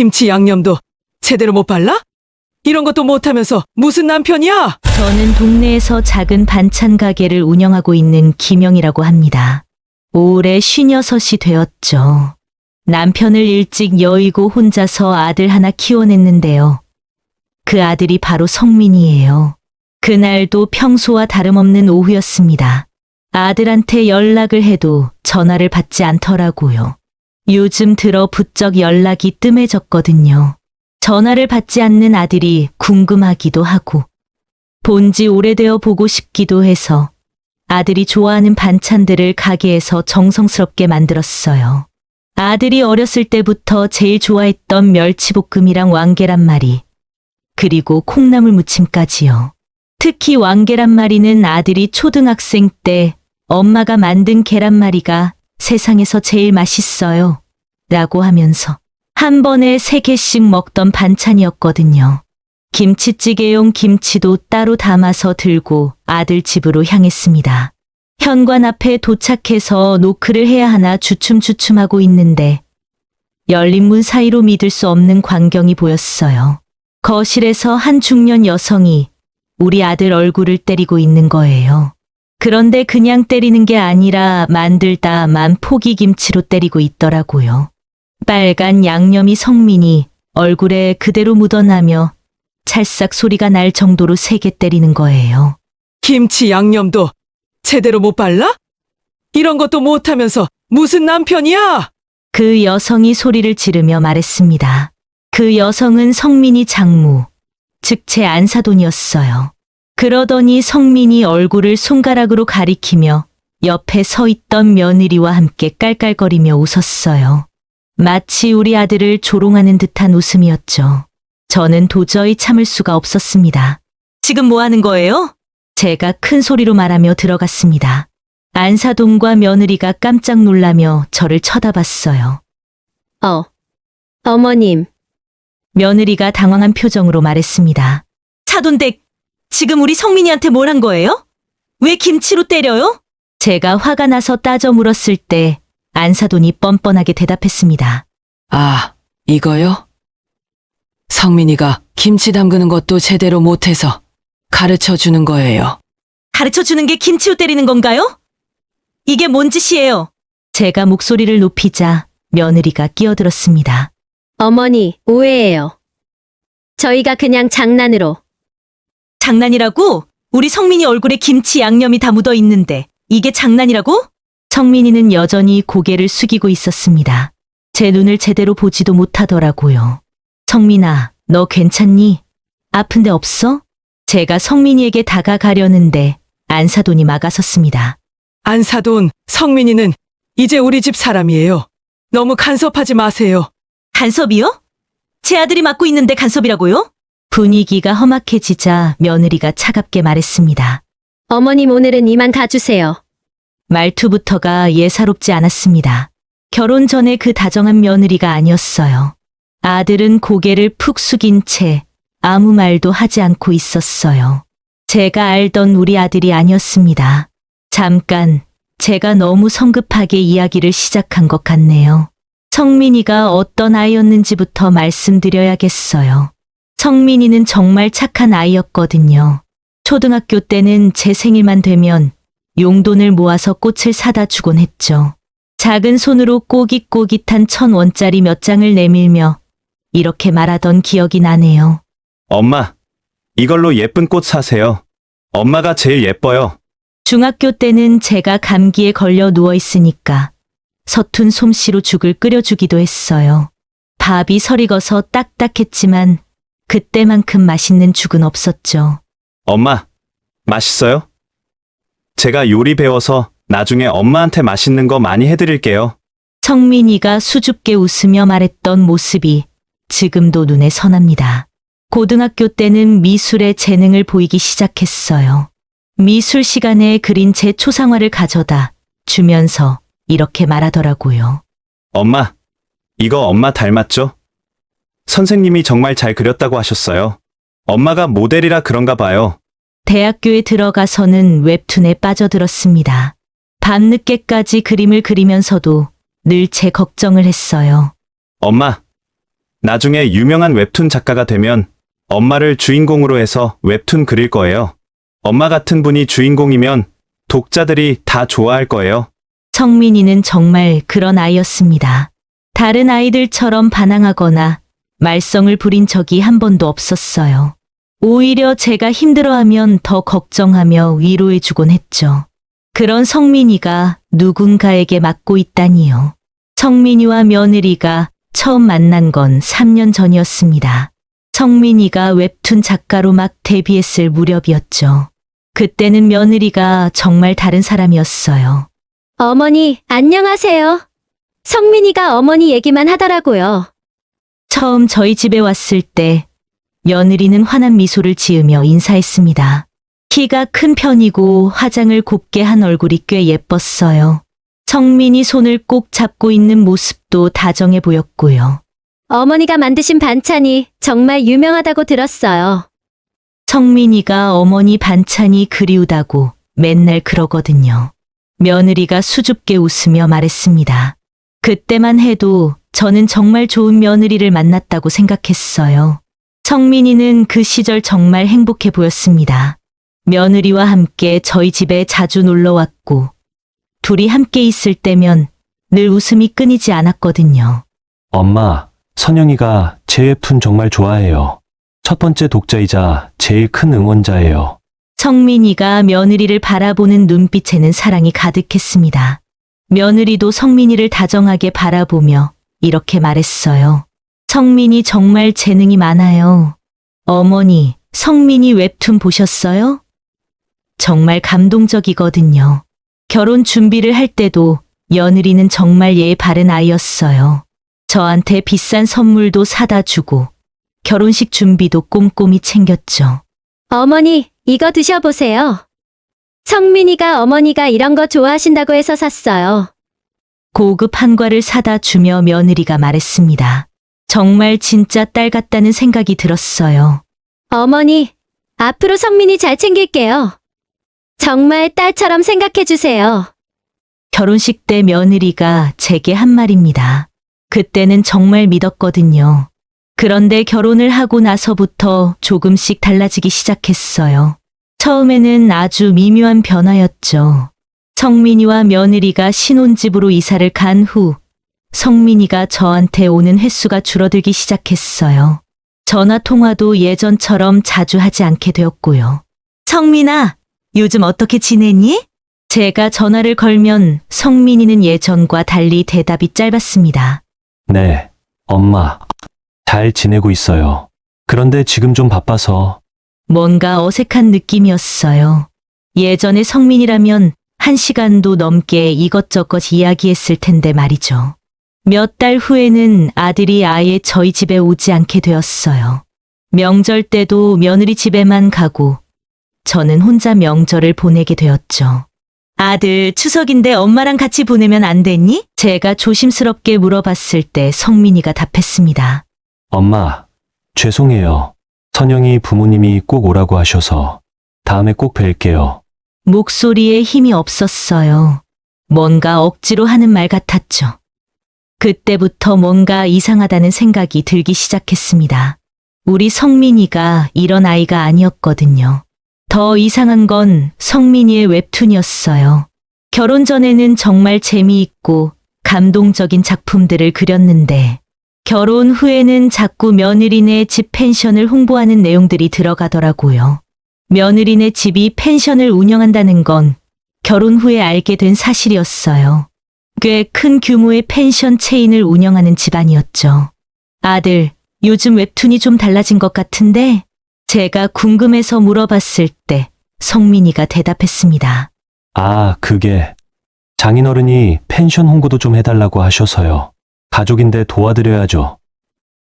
김치 양념도 제대로 못 발라? 이런 것도 못하면서 무슨 남편이야? 저는 동네에서 작은 반찬 가게를 운영하고 있는 김영이라고 합니다. 올해 56이 되었죠. 남편을 일찍 여의고 혼자서 아들 하나 키워냈는데요. 그 아들이 바로 성민이에요. 그날도 평소와 다름없는 오후였습니다. 아들한테 연락을 해도 전화를 받지 않더라고요. 요즘 들어 부쩍 연락이 뜸해졌거든요. 전화를 받지 않는 아들이 궁금하기도 하고 본지 오래되어 보고 싶기도 해서 아들이 좋아하는 반찬들을 가게에서 정성스럽게 만들었어요. 아들이 어렸을 때부터 제일 좋아했던 멸치볶음이랑 왕계란말이, 그리고 콩나물 무침까지요. 특히 왕계란말이는 아들이 초등학생 때 엄마가 만든 계란말이가 세상에서 제일 맛있어요 라고 하면서 한 번에 3개씩 먹던 반찬이었거든요. 김치찌개용 김치도 따로 담아서 들고 아들 집으로 향했습니다. 현관 앞에 도착해서 노크를 해야 하나 주춤주춤하고 있는데 열린 문 사이로 믿을 수 없는 광경이 보였어요. 거실에서 한 중년 여성이 우리 아들 얼굴을 때리고 있는 거예요. 그런데 그냥 때리는 게 아니라 만들다 만 포기김치로 때리고 있더라고요. 빨간 양념이 성민이 얼굴에 그대로 묻어나며 찰싹 소리가 날 정도로 세게 때리는 거예요. 김치 양념도 제대로 못 발라? 이런 것도 못하면서 무슨 남편이야? 그 여성이 소리를 지르며 말했습니다. 그 여성은 성민이 장모, 즉 제 안사돈이었어요. 그러더니 성민이 얼굴을 손가락으로 가리키며 옆에 서 있던 며느리와 함께 깔깔거리며 웃었어요. 마치 우리 아들을 조롱하는 듯한 웃음이었죠. 저는 도저히 참을 수가 없었습니다. 지금 뭐 하는 거예요? 제가 큰 소리로 말하며 들어갔습니다. 안사돈과 며느리가 깜짝 놀라며 저를 쳐다봤어요. 어머님, 며느리가 당황한 표정으로 말했습니다. 차돈댁, 지금 우리 성민이한테 뭘 한 거예요? 왜 김치로 때려요? 제가 화가 나서 따져 물었을 때 안사돈이 뻔뻔하게 대답했습니다. 아, 이거요? 성민이가 김치 담그는 것도 제대로 못해서 가르쳐 주는 거예요. 가르쳐 주는 게 김치로 때리는 건가요? 이게 뭔 짓이에요? 제가 목소리를 높이자 며느리가 끼어들었습니다. 어머니, 오해예요. 저희가 그냥 장난으로. 장난이라고? 우리 성민이 얼굴에 김치 양념이 다 묻어 있는데 이게 장난이라고? 성민이는 여전히 고개를 숙이고 있었습니다. 제 눈을 제대로 보지도 못하더라고요. 성민아, 너 괜찮니? 아픈 데 없어? 제가 성민이에게 다가가려는데 안사돈이 막아섰습니다. 안사돈, 성민이는 이제 우리 집 사람이에요. 너무 간섭하지 마세요. 간섭이요? 제 아들이 맡고 있는데 간섭이라고요? 분위기가 험악해지자 며느리가 차갑게 말했습니다. 어머님 오늘은 이만 가주세요. 말투부터가 예사롭지 않았습니다. 결혼 전에 그 다정한 며느리가 아니었어요. 아들은 고개를 푹 숙인 채 아무 말도 하지 않고 있었어요. 제가 알던 우리 아들이 아니었습니다. 잠깐, 제가 너무 성급하게 이야기를 시작한 것 같네요. 성민이가 어떤 아이였는지부터 말씀드려야겠어요. 성민이는 정말 착한 아이였거든요. 초등학교 때는 제 생일만 되면 용돈을 모아서 꽃을 사다 주곤 했죠. 작은 손으로 꼬깃꼬깃한 1,000원짜리 몇 장을 내밀며 이렇게 말하던 기억이 나네요. 엄마, 이걸로 예쁜 꽃 사세요. 엄마가 제일 예뻐요. 중학교 때는 제가 감기에 걸려 누워 있으니까 서툰 솜씨로 죽을 끓여주기도 했어요. 밥이 설익어서 딱딱했지만 그때만큼 맛있는 죽은 없었죠. 엄마, 맛있어요? 제가 요리 배워서 나중에 엄마한테 맛있는 거 많이 해드릴게요. 성민이가 수줍게 웃으며 말했던 모습이 지금도 눈에 선합니다. 고등학교 때는 미술에 재능을 보이기 시작했어요. 미술 시간에 그린 제 초상화를 가져다 주면서 이렇게 말하더라고요. 엄마, 이거 엄마 닮았죠? 선생님이 정말 잘 그렸다고 하셨어요. 엄마가 모델이라 그런가 봐요. 대학교에 들어가서는 웹툰에 빠져들었습니다. 밤늦게까지 그림을 그리면서도 늘 제 걱정을 했어요. 엄마, 나중에 유명한 웹툰 작가가 되면 엄마를 주인공으로 해서 웹툰 그릴 거예요. 엄마 같은 분이 주인공이면 독자들이 다 좋아할 거예요. 성민이는 정말 그런 아이였습니다. 다른 아이들처럼 반항하거나 말썽을 부린 적이 한 번도 없었어요. 오히려 제가 힘들어하면 더 걱정하며 위로해주곤 했죠. 그런 성민이가 누군가에게 맡고 있다니요. 성민이와 며느리가 처음 만난 건 3년 전이었습니다. 성민이가 웹툰 작가로 막 데뷔했을 무렵이었죠. 그때는 며느리가 정말 다른 사람이었어요. 어머니, 안녕하세요. 성민이가 어머니 얘기만 하더라고요. 처음 저희 집에 왔을 때 며느리는 환한 미소를 지으며 인사했습니다. 키가 큰 편이고 화장을 곱게 한 얼굴이 꽤 예뻤어요. 성민이 손을 꼭 잡고 있는 모습도 다정해 보였고요. 어머니가 만드신 반찬이 정말 유명하다고 들었어요. 성민이가 어머니 반찬이 그리우다고 맨날 그러거든요. 며느리가 수줍게 웃으며 말했습니다. 그때만 해도 저는 정말 좋은 며느리를 만났다고 생각했어요. 성민이는 그 시절 정말 행복해 보였습니다. 며느리와 함께 저희 집에 자주 놀러 왔고, 둘이 함께 있을 때면 늘 웃음이 끊이지 않았거든요. 엄마, 선영이가 제 웹툰 정말 좋아해요. 첫 번째 독자이자 제일 큰 응원자예요. 성민이가 며느리를 바라보는 눈빛에는 사랑이 가득했습니다. 며느리도 성민이를 다정하게 바라보며 이렇게 말했어요. 성민이 정말 재능이 많아요. 어머니, 성민이 웹툰 보셨어요? 정말 감동적이거든요. 결혼 준비를 할 때도 며느리는 정말 예의 바른 아이였어요. 저한테 비싼 선물도 사다 주고 결혼식 준비도 꼼꼼히 챙겼죠. 어머니, 이거 드셔보세요. 성민이가 어머니가 이런 거 좋아하신다고 해서 샀어요. 고급 한과를 사다 주며 며느리가 말했습니다. 정말 진짜 딸 같다는 생각이 들었어요. 어머니, 앞으로 성민이 잘 챙길게요. 정말 딸처럼 생각해 주세요. 결혼식 때 며느리가 제게 한 말입니다. 그때는 정말 믿었거든요. 그런데 결혼을 하고 나서부터 조금씩 달라지기 시작했어요. 처음에는 아주 미묘한 변화였죠. 성민이와 며느리가 신혼집으로 이사를 간 후 성민이가 저한테 오는 횟수가 줄어들기 시작했어요. 전화 통화도 예전처럼 자주 하지 않게 되었고요. 성민아, 요즘 어떻게 지내니? 제가 전화를 걸면 성민이는 예전과 달리 대답이 짧았습니다. 네, 엄마. 잘 지내고 있어요. 그런데 지금 좀 바빠서. 뭔가 어색한 느낌이었어요. 예전에 성민이라면 1시간도 넘게 이것저것 이야기했을 텐데 말이죠. 몇 달 후에는 아들이 아예 저희 집에 오지 않게 되었어요. 명절 때도 며느리 집에만 가고 저는 혼자 명절을 보내게 되었죠. 아들, 추석인데 엄마랑 같이 보내면 안 되니? 제가 조심스럽게 물어봤을 때 성민이가 답했습니다. 엄마, 죄송해요. 선영이 부모님이 꼭 오라고 하셔서 다음에 꼭 뵐게요. 목소리에 힘이 없었어요. 뭔가 억지로 하는 말 같았죠. 그때부터 뭔가 이상하다는 생각이 들기 시작했습니다. 우리 성민이가 이런 아이가 아니었거든요. 더 이상한 건 성민이의 웹툰이었어요. 결혼 전에는 정말 재미있고 감동적인 작품들을 그렸는데 결혼 후에는 자꾸 며느리네 집 펜션을 홍보하는 내용들이 들어가더라고요. 며느리네 집이 펜션을 운영한다는 건 결혼 후에 알게 된 사실이었어요. 꽤 큰 규모의 펜션 체인을 운영하는 집안이었죠. 아들, 요즘 웹툰이 좀 달라진 것 같은데? 제가 궁금해서 물어봤을 때 성민이가 대답했습니다. 아, 그게 장인어른이 펜션 홍보도 좀 해달라고 하셔서요. 가족인데 도와드려야죠.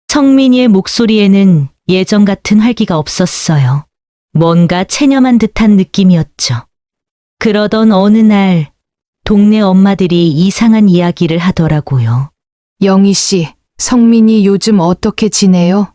성민이의 목소리에는 예전 같은 활기가 없었어요. 뭔가 체념한 듯한 느낌이었죠. 그러던 어느 날 동네 엄마들이 이상한 이야기를 하더라고요. 영희 씨, 성민이 요즘 어떻게 지내요?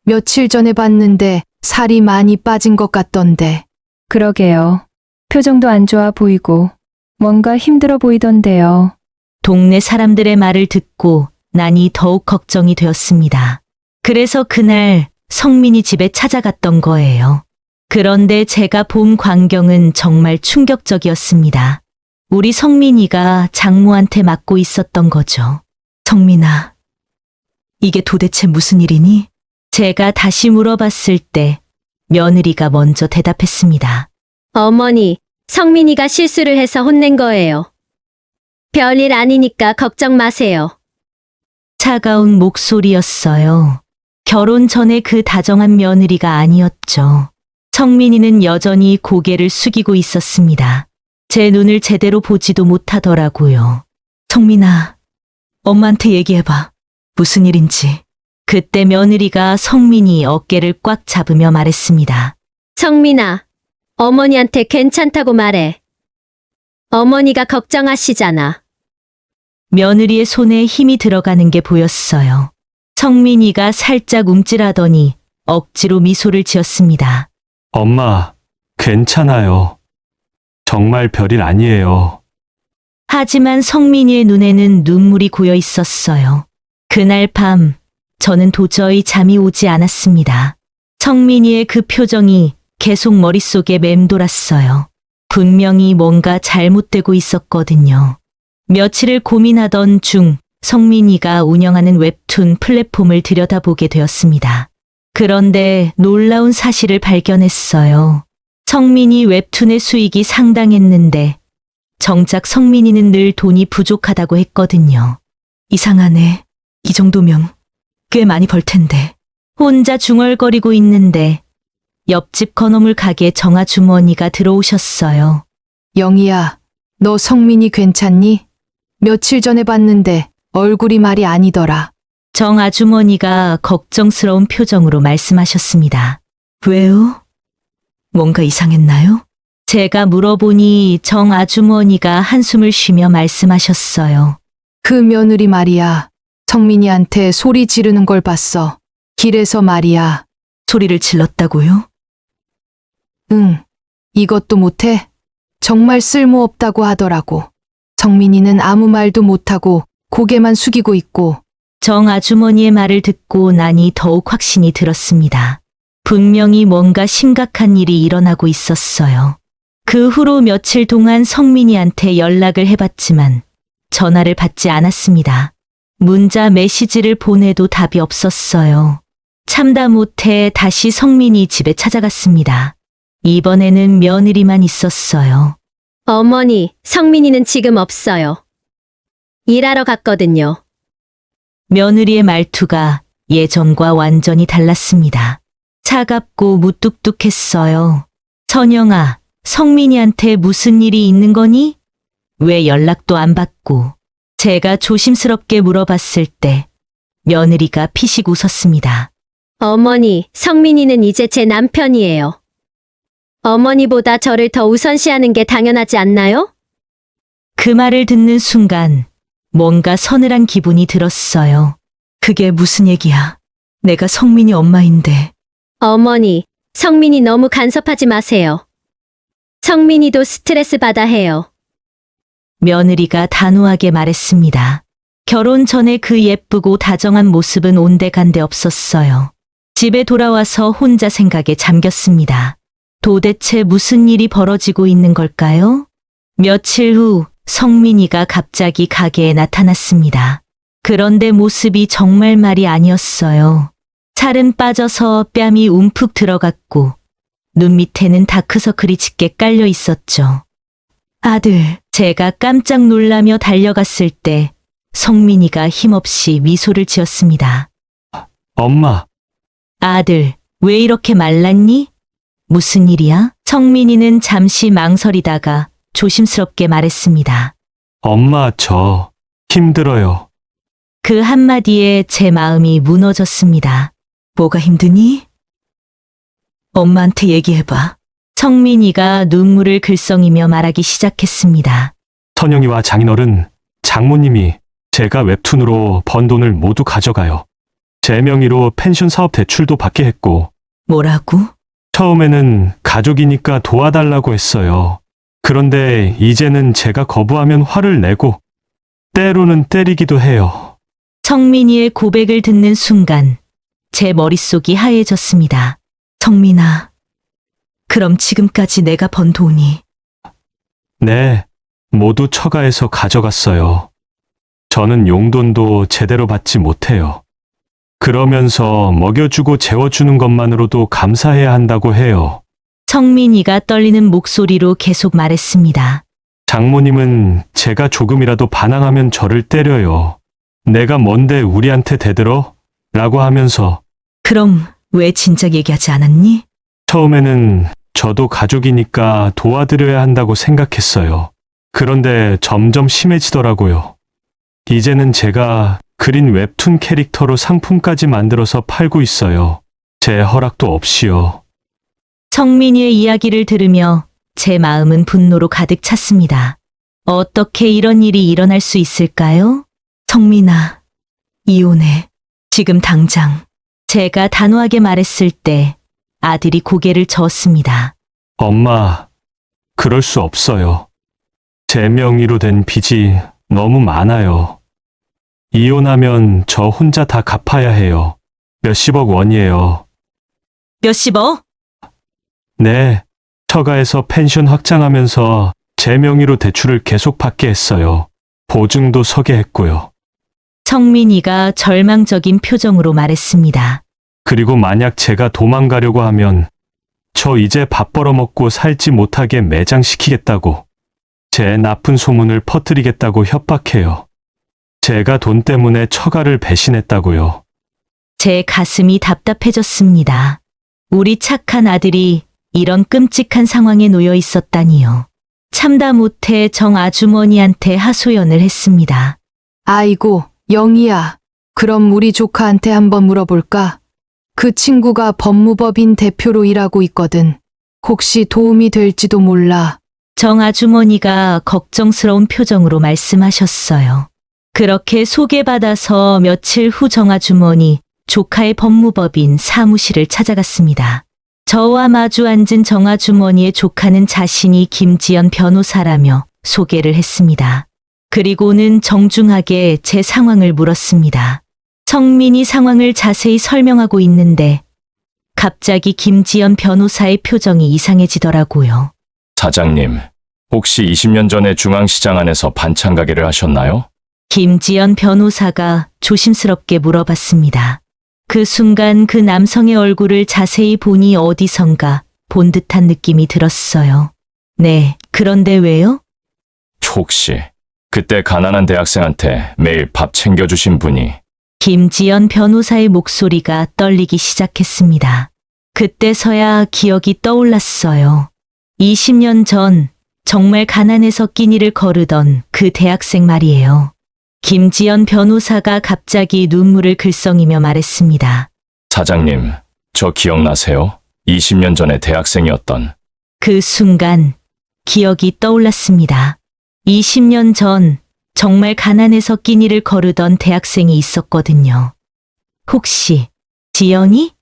며칠 전에 봤는데 살이 많이 빠진 것 같던데. 그러게요. 표정도 안 좋아 보이고 뭔가 힘들어 보이던데요. 동네 사람들의 말을 듣고 나니 더욱 걱정이 되었습니다. 그래서 그날 성민이 집에 찾아갔던 거예요. 그런데 제가 본 광경은 정말 충격적이었습니다. 우리 성민이가 장모한테 맡고 있었던 거죠. 성민아, 이게 도대체 무슨 일이니? 제가 다시 물어봤을 때 며느리가 먼저 대답했습니다. 어머니, 성민이가 실수를 해서 혼낸 거예요. 별일 아니니까 걱정 마세요. 차가운 목소리였어요. 결혼 전에 그 다정한 며느리가 아니었죠. 성민이는 여전히 고개를 숙이고 있었습니다. 제 눈을 제대로 보지도 못하더라고요. 성민아, 엄마한테 얘기해봐. 무슨 일인지. 그때 며느리가 성민이 어깨를 꽉 잡으며 말했습니다. 성민아, 어머니한테 괜찮다고 말해. 어머니가 걱정하시잖아. 며느리의 손에 힘이 들어가는 게 보였어요. 성민이가 살짝 움찔하더니 억지로 미소를 지었습니다. 엄마, 괜찮아요. 정말 별일 아니에요. 하지만 성민이의 눈에는 눈물이 고여 있었어요. 그날 밤, 저는 도저히 잠이 오지 않았습니다. 성민이의 그 표정이 계속 머릿속에 맴돌았어요. 분명히 뭔가 잘못되고 있었거든요. 며칠을 고민하던 중 성민이가 운영하는 웹툰 플랫폼을 들여다보게 되었습니다. 그런데 놀라운 사실을 발견했어요. 성민이 웹툰의 수익이 상당했는데 정작 성민이는 늘 돈이 부족하다고 했거든요. 이상하네. 이 정도면 꽤 많이 벌 텐데. 혼자 중얼거리고 있는데 옆집 건어물 가게 정아주머니가 들어오셨어요. 영희야, 너 성민이 괜찮니? 며칠 전에 봤는데 얼굴이 말이 아니더라. 정아주머니가 걱정스러운 표정으로 말씀하셨습니다. 왜요? 뭔가 이상했나요? 제가 물어보니 정아주머니가 한숨을 쉬며 말씀하셨어요. 그 며느리 말이야. 성민이한테 소리 지르는 걸 봤어. 길에서 말이야. 소리를 질렀다고요? 응. 이것도 못해? 정말 쓸모없다고 하더라고. 성민이는 아무 말도 못하고 고개만 숙이고 있고. 정아주머니의 말을 듣고 나니 더욱 확신이 들었습니다. 분명히 뭔가 심각한 일이 일어나고 있었어요. 그 후로 며칠 동안 성민이한테 연락을 해봤지만 전화를 받지 않았습니다. 문자 메시지를 보내도 답이 없었어요. 참다 못해 다시 성민이 집에 찾아갔습니다. 이번에는 며느리만 있었어요. 어머니, 성민이는 지금 없어요. 일하러 갔거든요. 며느리의 말투가 예전과 완전히 달랐습니다. 차갑고 무뚝뚝했어요. 선영아, 성민이한테 무슨 일이 있는 거니? 왜 연락도 안 받고? 제가 조심스럽게 물어봤을 때 며느리가 피식 웃었습니다. 어머니, 성민이는 이제 제 남편이에요. 어머니보다 저를 더 우선시하는 게 당연하지 않나요? 그 말을 듣는 순간 뭔가 서늘한 기분이 들었어요. 그게 무슨 얘기야? 내가 성민이 엄마인데. 어머니, 성민이 너무 간섭하지 마세요. 성민이도 스트레스 받아 해요. 며느리가 단호하게 말했습니다. 결혼 전에 그 예쁘고 다정한 모습은 온데간데 없었어요. 집에 돌아와서 혼자 생각에 잠겼습니다. 도대체 무슨 일이 벌어지고 있는 걸까요? 며칠 후 성민이가 갑자기 가게에 나타났습니다. 그런데 모습이 정말 말이 아니었어요. 살은 빠져서 뺨이 움푹 들어갔고 눈 밑에는 다크서클이 짙게 깔려 있었죠. 아들, 제가 깜짝 놀라며 달려갔을 때 성민이가 힘없이 미소를 지었습니다. 엄마, 아들, 왜 이렇게 말랐니? 무슨 일이야? 성민이는 잠시 망설이다가 조심스럽게 말했습니다. 엄마, 저 힘들어요. 그 한마디에 제 마음이 무너졌습니다. 뭐가 힘드니? 엄마한테 얘기해봐. 성민이가 눈물을 글썽이며 말하기 시작했습니다. 선영이와 장인어른, 장모님이 제가 웹툰으로 번 돈을 모두 가져가요. 제 명의로 펜션 사업 대출도 받게 했고, 뭐라고? 처음에는 가족이니까 도와달라고 했어요. 그런데 이제는 제가 거부하면 화를 내고, 때로는 때리기도 해요. 성민이의 고백을 듣는 순간 제 머릿속이 하얘졌습니다. 성민아, 그럼 지금까지 내가 번 돈이 네, 모두 처가에서 가져갔어요. 저는 용돈도 제대로 받지 못해요. 그러면서 먹여주고 재워주는 것만으로도 감사해야 한다고 해요. 성민이가 떨리는 목소리로 계속 말했습니다. 장모님은 제가 조금이라도 반항하면 저를 때려요. 내가 뭔데 우리한테 대들어? 라고 하면서 그럼 왜 진작 얘기하지 않았니? 처음에는 저도 가족이니까 도와드려야 한다고 생각했어요. 그런데 점점 심해지더라고요. 이제는 제가 그린 웹툰 캐릭터로 상품까지 만들어서 팔고 있어요. 제 허락도 없이요. 성민이의 이야기를 들으며 제 마음은 분노로 가득 찼습니다. 어떻게 이런 일이 일어날 수 있을까요? 성민아, 이혼해. 지금 당장. 제가 단호하게 말했을 때 아들이 고개를 저었습니다. 엄마, 그럴 수 없어요. 제 명의로 된 빚이 너무 많아요. 이혼하면 저 혼자 다 갚아야 해요. 몇십억 원이에요. 몇십억? 네, 처가에서 펜션 확장하면서 제 명의로 대출을 계속 받게 했어요. 보증도 서게 했고요. 성민이가 절망적인 표정으로 말했습니다. 그리고 만약 제가 도망가려고 하면 저 이제 밥 벌어먹고 살지 못하게 매장시키겠다고, 제 나쁜 소문을 퍼뜨리겠다고 협박해요. 제가 돈 때문에 처가를 배신했다고요. 제 가슴이 답답해졌습니다. 우리 착한 아들이 이런 끔찍한 상황에 놓여 있었다니요. 참다 못해 정 아주머니한테 하소연을 했습니다. 아이고, 영희야. 그럼 우리 조카한테 한번 물어볼까? 그 친구가 법무법인 대표로 일하고 있거든. 혹시 도움이 될지도 몰라. 정 아주머니가 걱정스러운 표정으로 말씀하셨어요. 그렇게 소개받아서 며칠 후 정 아주머니 조카의 법무법인 사무실을 찾아갔습니다. 저와 마주 앉은 정 아주머니의 조카는 자신이 김지연 변호사라며 소개를 했습니다. 그리고는 정중하게 제 상황을 물었습니다. 성민이 상황을 자세히 설명하고 있는데 갑자기 김지연 변호사의 표정이 이상해지더라고요. 사장님, 혹시 20년 전에 중앙시장 안에서 반찬 가게를 하셨나요? 김지연 변호사가 조심스럽게 물어봤습니다. 그 순간 그 남성의 얼굴을 자세히 보니 어디선가 본 듯한 느낌이 들었어요. 네, 그런데 왜요? 혹시 그때 가난한 대학생한테 매일 밥 챙겨주신 분이 김지연 변호사의 목소리가 떨리기 시작했습니다. 그때서야 기억이 떠올랐어요. 20년 전 정말 가난해서 끼니를 거르던 그 대학생 말이에요. 김지연 변호사가 갑자기 눈물을 글썽이며 말했습니다. 사장님, 저 기억나세요? 20년 전에 대학생이었던 그 순간 기억이 떠올랐습니다. 20년 전 정말 가난해서 끼니를 거르던 대학생이 있었거든요. 혹시 지연이?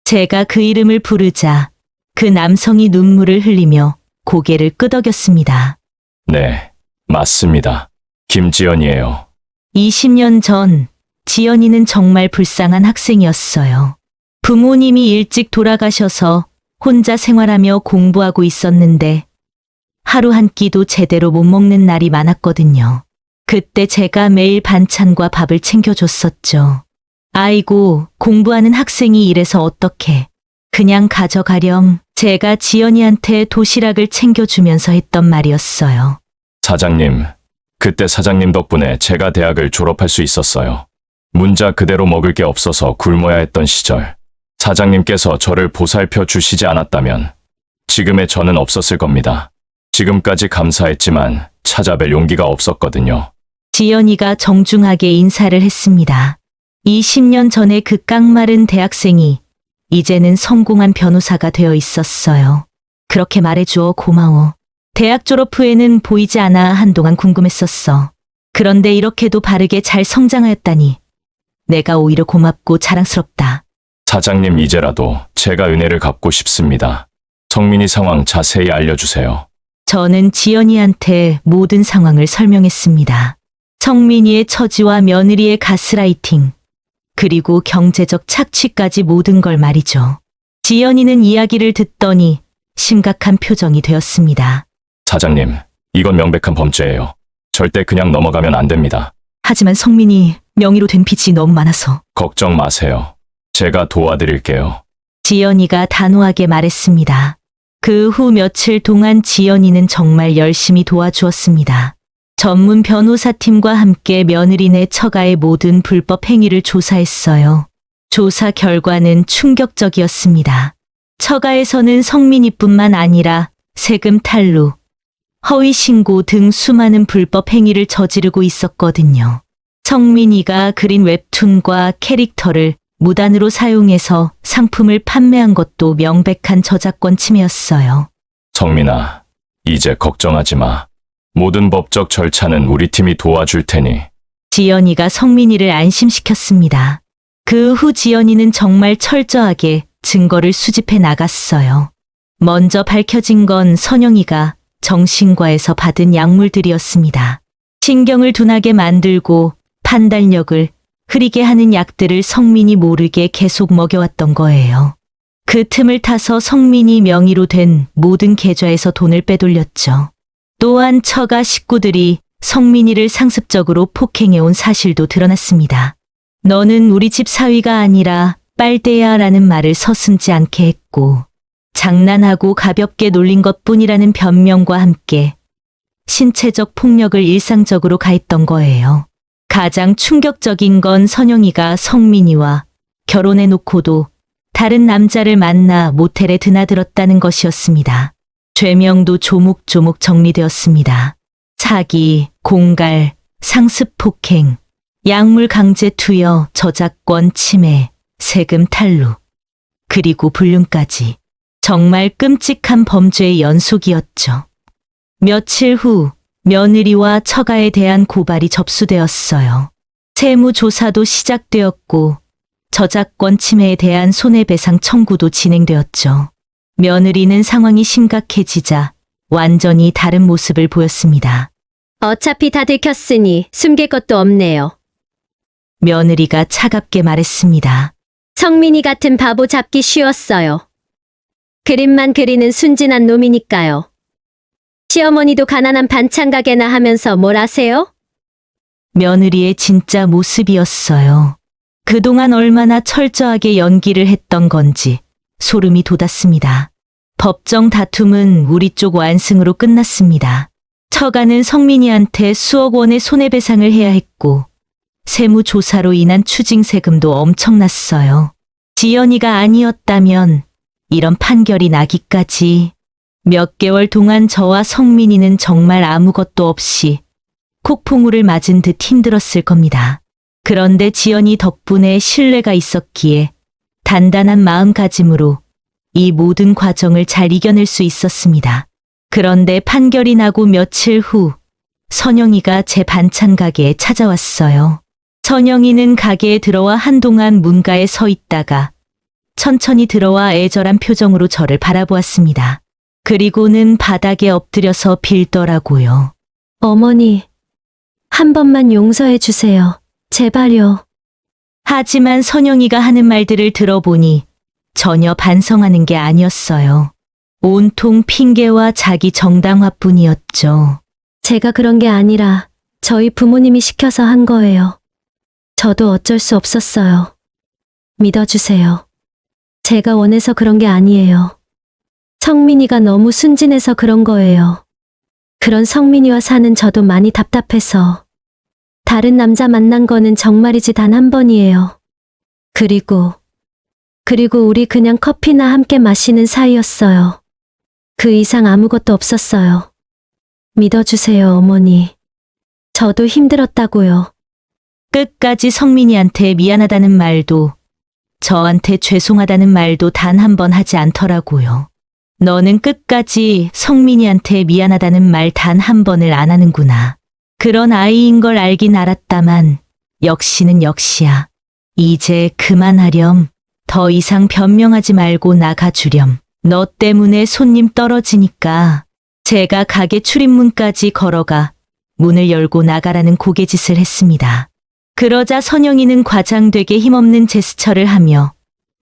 제가 그 이름을 부르자 그 남성이 눈물을 흘리며 고개를 끄덕였습니다. 네, 맞습니다. 김지연이에요. 20년 전 지연이는 정말 불쌍한 학생이었어요. 부모님이 일찍 돌아가셔서 혼자 생활하며 공부하고 있었는데 하루 한 끼도 제대로 못 먹는 날이 많았거든요. 그때 제가 매일 반찬과 밥을 챙겨줬었죠. 아이고, 공부하는 학생이 이래서 어떡해. 그냥 가져가렴. 제가 지연이한테 도시락을 챙겨주면서 했던 말이었어요. 사장님, 그때 사장님 덕분에 제가 대학을 졸업할 수 있었어요. 문자 그대로 먹을 게 없어서 굶어야 했던 시절. 사장님께서 저를 보살펴 주시지 않았다면 지금의 저는 없었을 겁니다. 지금까지 감사했지만 찾아뵐 용기가 없었거든요. 지연이가 정중하게 인사를 했습니다. 20년 전에 그 깡마른 대학생이 이제는 성공한 변호사가 되어 있었어요. 그렇게 말해주어 고마워. 대학 졸업 후에는 보이지 않아 한동안 궁금했었어. 그런데 이렇게도 바르게 잘 성장하였다니 내가 오히려 고맙고 자랑스럽다. 사장님, 이제라도 제가 은혜를 갚고 싶습니다. 성민이 상황 자세히 알려주세요. 저는 지연이한테 모든 상황을 설명했습니다. 성민이의 처지와 며느리의 가스라이팅, 그리고 경제적 착취까지 모든 걸 말이죠. 지연이는 이야기를 듣더니 심각한 표정이 되었습니다. 사장님, 이건 명백한 범죄예요. 절대 그냥 넘어가면 안 됩니다. 하지만 성민이 명의로 된 빚이 너무 많아서 걱정 마세요. 제가 도와드릴게요. 지연이가 단호하게 말했습니다. 그 후 며칠 동안 지연이는 정말 열심히 도와주었습니다. 전문 변호사팀과 함께 며느리네 처가의 모든 불법 행위를 조사했어요. 조사 결과는 충격적이었습니다. 처가에서는 성민이뿐만 아니라 세금 탈루, 허위 신고 등 수많은 불법 행위를 저지르고 있었거든요. 성민이가 그린 웹툰과 캐릭터를 무단으로 사용해서 상품을 판매한 것도 명백한 저작권 침해였어요. 성민아, 이제 걱정하지 마. 모든 법적 절차는 우리 팀이 도와줄 테니. 지연이가 성민이를 안심시켰습니다. 그 후 지연이는 정말 철저하게 증거를 수집해 나갔어요. 먼저 밝혀진 건 선영이가 정신과에서 받은 약물들이었습니다. 신경을 둔하게 만들고 판단력을 흐리게 하는 약들을 성민이 모르게 계속 먹여왔던 거예요. 그 틈을 타서 성민이 명의로 된 모든 계좌에서 돈을 빼돌렸죠. 또한 처가 식구들이 성민이를 상습적으로 폭행해온 사실도 드러났습니다. 너는 우리 집 사위가 아니라 빨대야 라는 말을 서슴지 않게 했고, 장난하고 가볍게 놀린 것뿐이라는 변명과 함께 신체적 폭력을 일상적으로 가했던 거예요. 가장 충격적인 건 선영이가 성민이와 결혼해놓고도 다른 남자를 만나 모텔에 드나들었다는 것이었습니다. 죄명도 조목조목 정리되었습니다. 사기, 공갈, 상습 폭행, 약물 강제 투여, 저작권 침해, 세금 탈루, 그리고 불륜까지. 정말 끔찍한 범죄의 연속이었죠. 며칠 후 며느리와 처가에 대한 고발이 접수되었어요. 세무조사도 시작되었고 저작권 침해에 대한 손해배상 청구도 진행되었죠. 며느리는 상황이 심각해지자 완전히 다른 모습을 보였습니다. 어차피 다 들켰으니 숨길 것도 없네요. 며느리가 차갑게 말했습니다. 성민이 같은 바보 잡기 쉬웠어요. 그림만 그리는 순진한 놈이니까요. 시어머니도 가난한 반찬 가게나 하면서 뭘 아세요? 며느리의 진짜 모습이었어요. 그동안 얼마나 철저하게 연기를 했던 건지 소름이 돋았습니다. 법정 다툼은 우리 쪽 완승으로 끝났습니다. 처가는 성민이한테 수억 원의 손해배상을 해야 했고 세무조사로 인한 추징세금도 엄청났어요. 지연이가 아니었다면 이런 판결이 나기까지. 몇 개월 동안 저와 성민이는 정말 아무것도 없이 콕포물을 맞은 듯 힘들었을 겁니다. 그런데 지연이 덕분에 신뢰가 있었기에 단단한 마음가짐으로 이 모든 과정을 잘 이겨낼 수 있었습니다. 그런데 판결이 나고 며칠 후 선영이가 제 반찬 가게에 찾아왔어요. 선영이는 가게에 들어와 한동안 문가에 서 있다가 천천히 들어와 애절한 표정으로 저를 바라보았습니다. 그리고는 바닥에 엎드려서 빌더라고요. 어머니, 한 번만 용서해 주세요. 제발요. 하지만 선영이가 하는 말들을 들어보니 전혀 반성하는 게 아니었어요. 온통 핑계와 자기 정당화뿐이었죠. 제가 그런 게 아니라 저희 부모님이 시켜서 한 거예요. 저도 어쩔 수 없었어요. 믿어주세요. 제가 원해서 그런 게 아니에요. 성민이가 너무 순진해서 그런 거예요. 그런 성민이와 사는 저도 많이 답답해서 다른 남자 만난 거는 정말이지 단 한 번이에요. 그리고 우리 그냥 커피나 함께 마시는 사이였어요. 그 이상 아무것도 없었어요. 믿어주세요, 어머니. 저도 힘들었다고요. 끝까지 성민이한테 미안하다는 말도 저한테 죄송하다는 말도 단 한 번 하지 않더라고요. 너는 끝까지 성민이한테 미안하다는 말 단 한 번을 안 하는구나. 그런 아이인 걸 알긴 알았다만 역시는 역시야. 이제 그만하렴. 더 이상 변명하지 말고 나가주렴. 너 때문에 손님 떨어지니까. 제가 가게 출입문까지 걸어가 문을 열고 나가라는 고개짓을 했습니다. 그러자 선영이는 과장되게 힘없는 제스처를 하며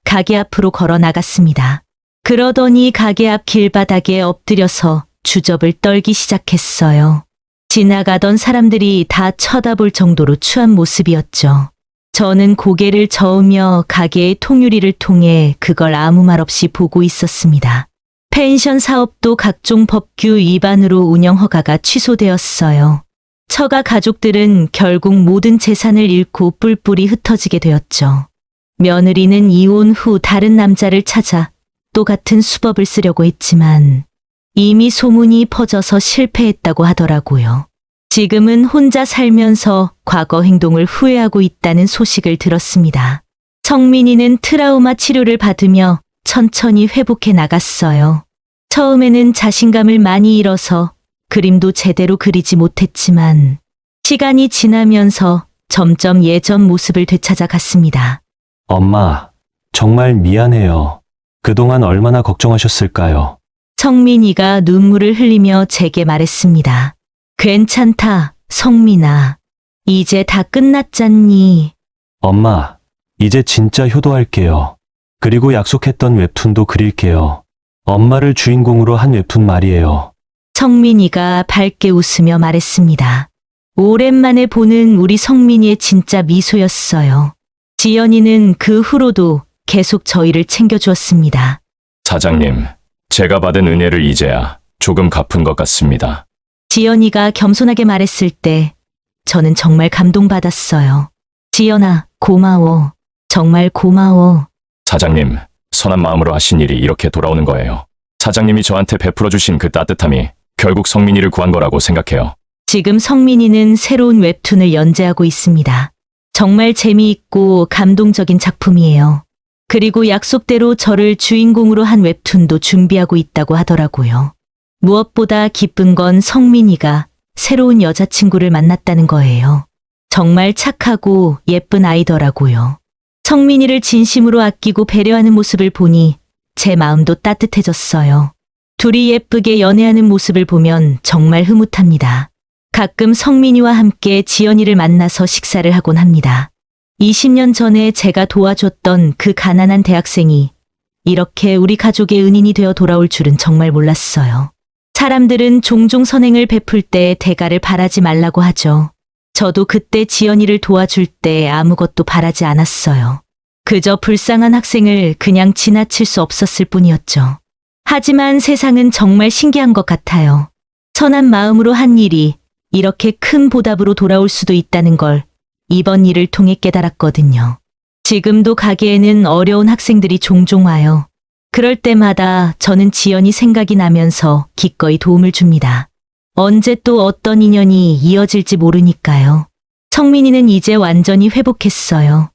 가게 앞으로 걸어 나갔습니다. 그러더니 가게 앞 길바닥에 엎드려서 주접을 떨기 시작했어요. 지나가던 사람들이 다 쳐다볼 정도로 추한 모습이었죠. 저는 고개를 저으며 가게의 통유리를 통해 그걸 아무 말 없이 보고 있었습니다. 펜션 사업도 각종 법규 위반으로 운영 허가가 취소되었어요. 처가 가족들은 결국 모든 재산을 잃고 뿔뿔이 흩어지게 되었죠. 며느리는 이혼 후 다른 남자를 찾아 또 같은 수법을 쓰려고 했지만 이미 소문이 퍼져서 실패했다고 하더라고요. 지금은 혼자 살면서 과거 행동을 후회하고 있다는 소식을 들었습니다. 성민이는 트라우마 치료를 받으며 천천히 회복해 나갔어요. 처음에는 자신감을 많이 잃어서 그림도 제대로 그리지 못했지만 시간이 지나면서 점점 예전 모습을 되찾아 갔습니다. 엄마, 정말 미안해요. 그동안 얼마나 걱정하셨을까요? 성민이가 눈물을 흘리며 제게 말했습니다. 괜찮다, 성민아. 이제 다 끝났잖니. 엄마, 이제 진짜 효도할게요. 그리고 약속했던 웹툰도 그릴게요. 엄마를 주인공으로 한 웹툰 말이에요. 성민이가 밝게 웃으며 말했습니다. 오랜만에 보는 우리 성민이의 진짜 미소였어요. 지연이는 그 후로도 계속 저희를 챙겨주었습니다. 사장님, 제가 받은 은혜를 이제야 조금 갚은 것 같습니다. 지연이가 겸손하게 말했을 때 저는 정말 감동받았어요. 지연아, 고마워. 정말 고마워. 사장님, 선한 마음으로 하신 일이 이렇게 돌아오는 거예요. 사장님이 저한테 베풀어 주신 그 따뜻함이 결국 성민이를 구한 거라고 생각해요. 지금 성민이는 새로운 웹툰을 연재하고 있습니다. 정말 재미있고 감동적인 작품이에요. 그리고 약속대로 저를 주인공으로 한 웹툰도 준비하고 있다고 하더라고요. 무엇보다 기쁜 건 성민이가 새로운 여자친구를 만났다는 거예요. 정말 착하고 예쁜 아이더라고요. 성민이를 진심으로 아끼고 배려하는 모습을 보니 제 마음도 따뜻해졌어요. 둘이 예쁘게 연애하는 모습을 보면 정말 흐뭇합니다. 가끔 성민이와 함께 지연이를 만나서 식사를 하곤 합니다. 20년 전에 제가 도와줬던 그 가난한 대학생이 이렇게 우리 가족의 은인이 되어 돌아올 줄은 정말 몰랐어요. 사람들은 종종 선행을 베풀 때 대가를 바라지 말라고 하죠. 저도 그때 지연이를 도와줄 때 아무것도 바라지 않았어요. 그저 불쌍한 학생을 그냥 지나칠 수 없었을 뿐이었죠. 하지만 세상은 정말 신기한 것 같아요. 선한 마음으로 한 일이 이렇게 큰 보답으로 돌아올 수도 있다는 걸 이번 일을 통해 깨달았거든요. 지금도 가게에는 어려운 학생들이 종종 와요. 그럴 때마다 저는 지연이 생각이 나면서 기꺼이 도움을 줍니다. 언제 또 어떤 인연이 이어질지 모르니까요. 성민이는 이제 완전히 회복했어요.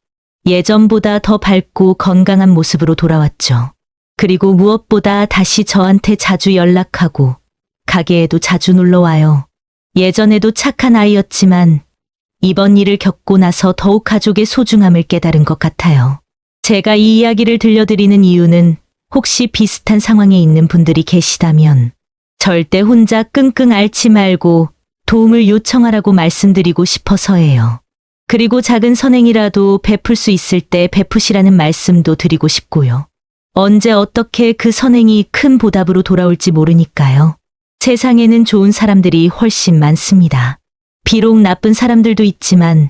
예전보다 더 밝고 건강한 모습으로 돌아왔죠. 그리고 무엇보다 다시 저한테 자주 연락하고 가게에도 자주 놀러 와요. 예전에도 착한 아이였지만 이번 일을 겪고 나서 더욱 가족의 소중함을 깨달은 것 같아요. 제가 이 이야기를 들려드리는 이유는 혹시 비슷한 상황에 있는 분들이 계시다면 절대 혼자 끙끙 앓지 말고 도움을 요청하라고 말씀드리고 싶어서예요. 그리고 작은 선행이라도 베풀 수 있을 때 베푸시라는 말씀도 드리고 싶고요. 언제 어떻게 그 선행이 큰 보답으로 돌아올지 모르니까요. 세상에는 좋은 사람들이 훨씬 많습니다. 비록 나쁜 사람들도 있지만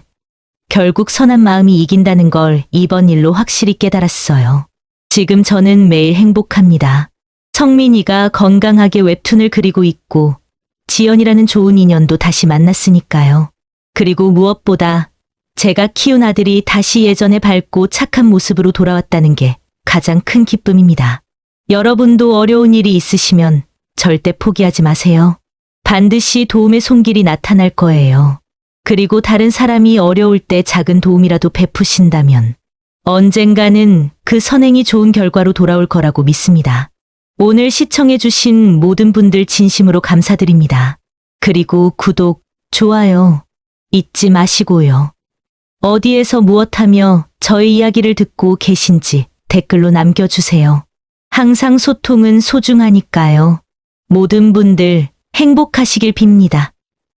결국 선한 마음이 이긴다는 걸 이번 일로 확실히 깨달았어요. 지금 저는 매일 행복합니다. 성민이가 건강하게 웹툰을 그리고 있고 지연이라는 좋은 인연도 다시 만났으니까요. 그리고 무엇보다 제가 키운 아들이 다시 예전의 밝고 착한 모습으로 돌아왔다는 게 가장 큰 기쁨입니다. 여러분도 어려운 일이 있으시면 절대 포기하지 마세요. 반드시 도움의 손길이 나타날 거예요. 그리고 다른 사람이 어려울 때 작은 도움이라도 베푸신다면 언젠가는 그 선행이 좋은 결과로 돌아올 거라고 믿습니다. 오늘 시청해주신 모든 분들 진심으로 감사드립니다. 그리고 구독, 좋아요 잊지 마시고요. 어디에서 무엇하며 저의 이야기를 듣고 계신지 댓글로 남겨주세요. 항상 소통은 소중하니까요. 모든 분들 행복하시길 빕니다.